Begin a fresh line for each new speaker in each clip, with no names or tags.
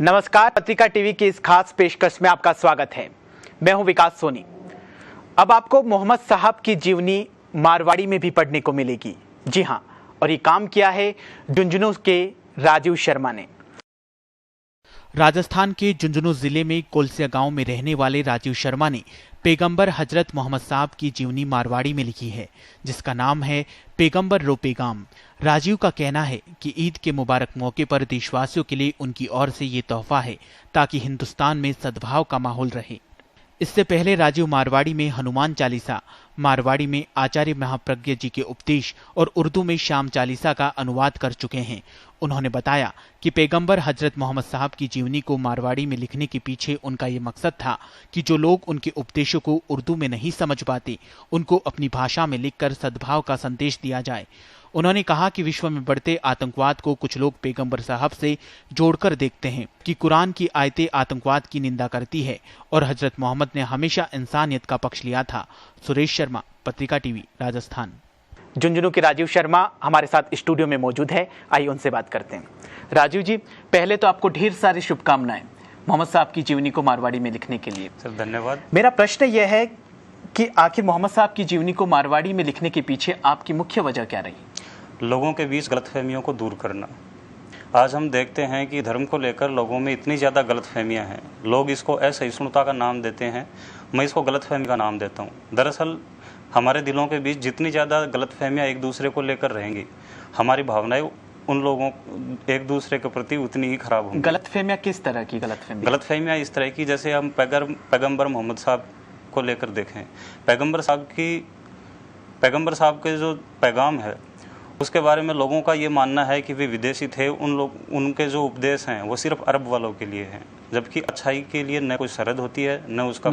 नमस्कार, पत्रिका टीवी की इस खास पेशकश में आपका स्वागत है। मैं हूं विकास सोनी। अब आपको मोहम्मद साहब की जीवनी मारवाड़ी में भी पढ़ने को मिलेगी। जी हां, और ये काम किया है झुंझुनू के राजीव शर्मा ने। राजस्थान के झुंझुनू जिले में कोलसिया गांव में रहने वाले राजीव शर्मा ने पैगंबर हजरत मोहम्मद साहब की जीवनी मारवाड़ी में लिखी है, जिसका नाम है पैगंबर रो पैगाम। राजीव का कहना है कि ईद के मुबारक मौके पर देशवासियों के लिए उनकी ओर से ये तोहफा है ताकि हिंदुस्तान में सद्भाव का माहौल रहे। इससे पहले राजीव मारवाड़ी में हनुमान चालीसा, मारवाड़ी में आचार्य महाप्रज्ञ जी के उपदेश और उर्दू में शाम चालीसा का अनुवाद कर चुके हैं। उन्होंने बताया कि पैगंबर हजरत मोहम्मद साहब की जीवनी को मारवाड़ी में लिखने के पीछे उनका ये मकसद था कि जो लोग उनके उपदेशों को उर्दू में नहीं समझ पाते, उनको अपनी भाषा में लिखकर सद्भाव का संदेश दिया जाए। उन्होंने कहा कि विश्व में बढ़ते आतंकवाद को कुछ लोग पैगंबर साहब से जोड़कर देखते हैं कि कुरान की आयतें आतंकवाद की निंदा करती है और हजरत मोहम्मद ने हमेशा इंसानियत का पक्ष लिया था। सुरेश शर्मा, पत्रिका टीवी, राजस्थान। झुंझुनू के राजीव शर्मा हमारे साथ स्टूडियो में मौजूद है। आइए उनसे बात करते हैं। राजीव जी, पहले तो आपको ढेर सारी शुभकामनाएं मोहम्मद साहब की जीवनी को मारवाड़ी में लिखने के लिए।
सर धन्यवाद। मेरा
प्रश्न यह है कि आखिर मोहम्मद साहब की जीवनी को मारवाड़ी में लिखने के पीछे आपकी मुख्य वजह क्या रही?
लोगों के बीच गलतफहमियों को दूर करना। आज हम देखते हैं कि धर्म को लेकर लोगों में इतनी ज़्यादा गलतफहमियां हैं। लोग इसको असहिष्णुता का नाम देते हैं, मैं इसको गलतफहमी का नाम देता हूं। दरअसल हमारे दिलों के बीच जितनी ज़्यादा गलतफहमियां एक दूसरे को लेकर रहेंगी, हमारी भावनाएं उन लोगों एक दूसरे के प्रति उतनी ही खराब होंगी।
गलतफहमियां किस तरह की?
गलतफहमियां इस तरह की, जैसे हम पैगंबर मोहम्मद साहब को लेकर देखें। पैगंबर साहब के जो पैगाम है उसके बारे में लोगों का ये मानना है कि वे विदेशी थे। उनके जो उपदेश हैं वो सिर्फ अरब वालों के लिए हैं, जबकि अच्छाई के लिए न कोई सरहद होती है, न उसका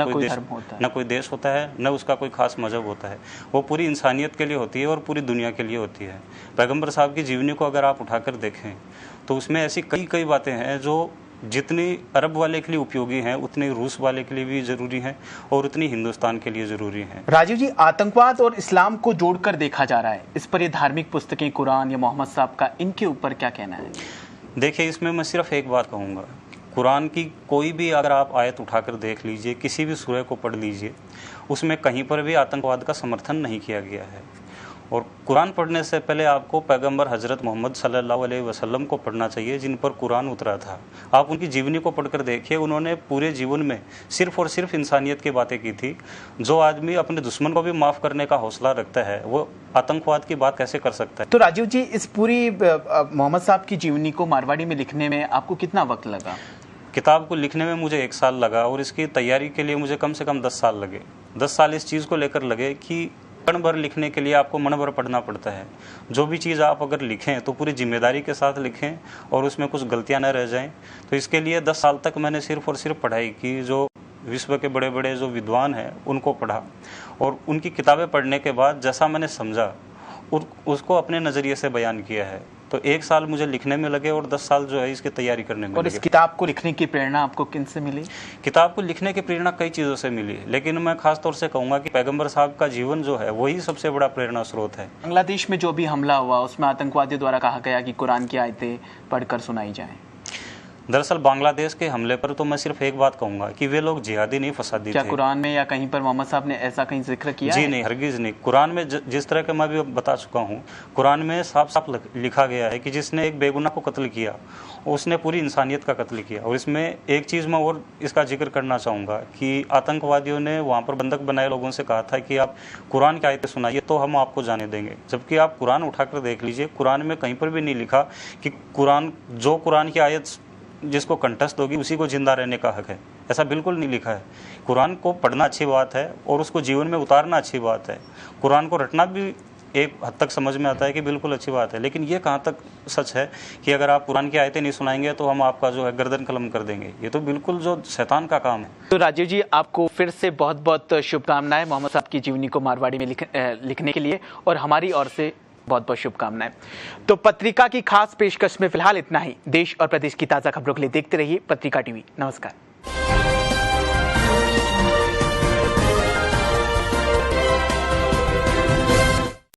कोई देश होता है, न उसका कोई खास मजहब होता है। वो पूरी इंसानियत के लिए होती है और पूरी दुनिया के लिए होती है। पैगंबर साहब की जीवनी को अगर आप उठाकर देखें तो उसमें ऐसी कई बातें हैं जो जितनी अरब वाले के लिए उपयोगी हैं उतनी रूस वाले के लिए भी जरूरी हैं और उतनी हिंदुस्तान के लिए जरूरी हैं।
राजीव जी, आतंकवाद और इस्लाम को जोड़कर देखा जा रहा है, इस पर ये धार्मिक पुस्तकें कुरान या मोहम्मद साहब का, इनके ऊपर क्या कहना है?
देखिए, इसमें मैं सिर्फ एक बात कहूँगा, कुरान की कोई भी अगर आप आयत उठाकर देख लीजिए, किसी भी सूरह को पढ़ लीजिए, उसमें कहीं पर भी आतंकवाद का समर्थन नहीं किया गया है। और कुरान पढ़ने से पहले आपको पैगंबर हजरत मोहम्मद सल्लल्लाहु अलैहि वसल्लम को पढ़ना चाहिए, जिन पर कुरान उतरा था। आप उनकी जीवनी को पढ़कर देखिए, उन्होंने पूरे जीवन में सिर्फ और सिर्फ इंसानियत की बातें की थी। जो आदमी अपने दुश्मन को भी माफ़ करने का हौसला रखता है, वो आतंकवाद की बात कैसे कर सकता है?
तो राजीव जी, इस पूरी मोहम्मद साहब की जीवनी को मारवाड़ी में लिखने में आपको कितना वक्त लगा?
किताब को लिखने में मुझे 1 साल लगा और इसकी तैयारी के लिए मुझे कम से कम 10 साल लगे। 10 साल इस चीज़ को लेकर लगे कि मन भर लिखने के लिए आपको मन भर पढ़ना पड़ता है। जो भी चीज़ आप अगर लिखें तो पूरी जिम्मेदारी के साथ लिखें और उसमें कुछ गलतियां न रह जाएं। तो इसके लिए 10 साल तक मैंने सिर्फ और सिर्फ पढ़ाई की। जो विश्व के बड़े बड़े जो विद्वान हैं उनको पढ़ा और उनकी किताबें पढ़ने के बाद जैसा मैंने समझा उसको अपने नज़रिए से बयान किया है। तो 1 साल मुझे लिखने में लगे और 10 साल जो है इसकी तैयारी करने में लगे।
और इस किताब को लिखने की प्रेरणा आपको किन से मिली?
किताब को लिखने की प्रेरणा कई चीज़ों से मिली, लेकिन मैं खास तौर से कहूँगा कि पैगंबर साहब का जीवन जो है वही सबसे बड़ा प्रेरणा स्रोत है।
बांग्लादेश में जो भी हमला हुआ उसमें आतंकवादियों द्वारा कहा गया कि कुरान की आयतें पढ़कर सुनाई जाएं।
दरअसल बांग्लादेश के हमले पर तो मैं सिर्फ एक बात कहूंगा कि वे लोग जिहादी नहीं फसादी थे।
क्या कुरान में या कहीं पर मोहम्मद साहब ने ऐसा कहीं जिक्र किया?
जी नहीं, हरगिज नहीं। कुरान में जिस तरह के मैं भी बता चुका हूँ, कुरान में साफ साफ लिखा गया है कि जिसने एक बेगुनाह को कत्ल किया उसने पूरी इंसानियत का कत्ल किया। और इसमें एक चीज़ मैं और इसका जिक्र करना चाहूँगा कि आतंकवादियों ने वहाँ पर बंधक बनाए लोगों से कहा था कि आप कुरान की आयतें सुनाइए तो हम आपको जाने देंगे। जबकि आप कुरान उठाकर देख लीजिए, कुरान में कहीं पर भी नहीं लिखा कि कुरान की आयत जिसको कंठस्थ होगी उसी को जिंदा रहने का हक है। ऐसा बिल्कुल नहीं लिखा है। कुरान को पढ़ना अच्छी बात है और उसको जीवन में उतारना अच्छी बात है। कुरान को रटना भी एक हद तक समझ में आता है कि बिल्कुल अच्छी बात है, लेकिन ये कहाँ तक सच है कि अगर आप कुरान की आयतें नहीं सुनाएंगे तो हम आपका जो है गर्दन कलम कर देंगे। ये तो बिल्कुल जो शैतान का काम है।
तो राजीव जी, आपको फिर से बहुत बहुत शुभकामनाएं मोहम्मद साहब की जीवनी को मारवाड़ी में लिखने के लिए, और हमारी ओर से बहुत बहुत शुभकामनाएं। तो पत्रिका की खास पेशकश में फिलहाल इतना ही। देश और प्रदेश की ताज़ा खबरों के लिए देखते रहिए पत्रिका टीवी। नमस्कार।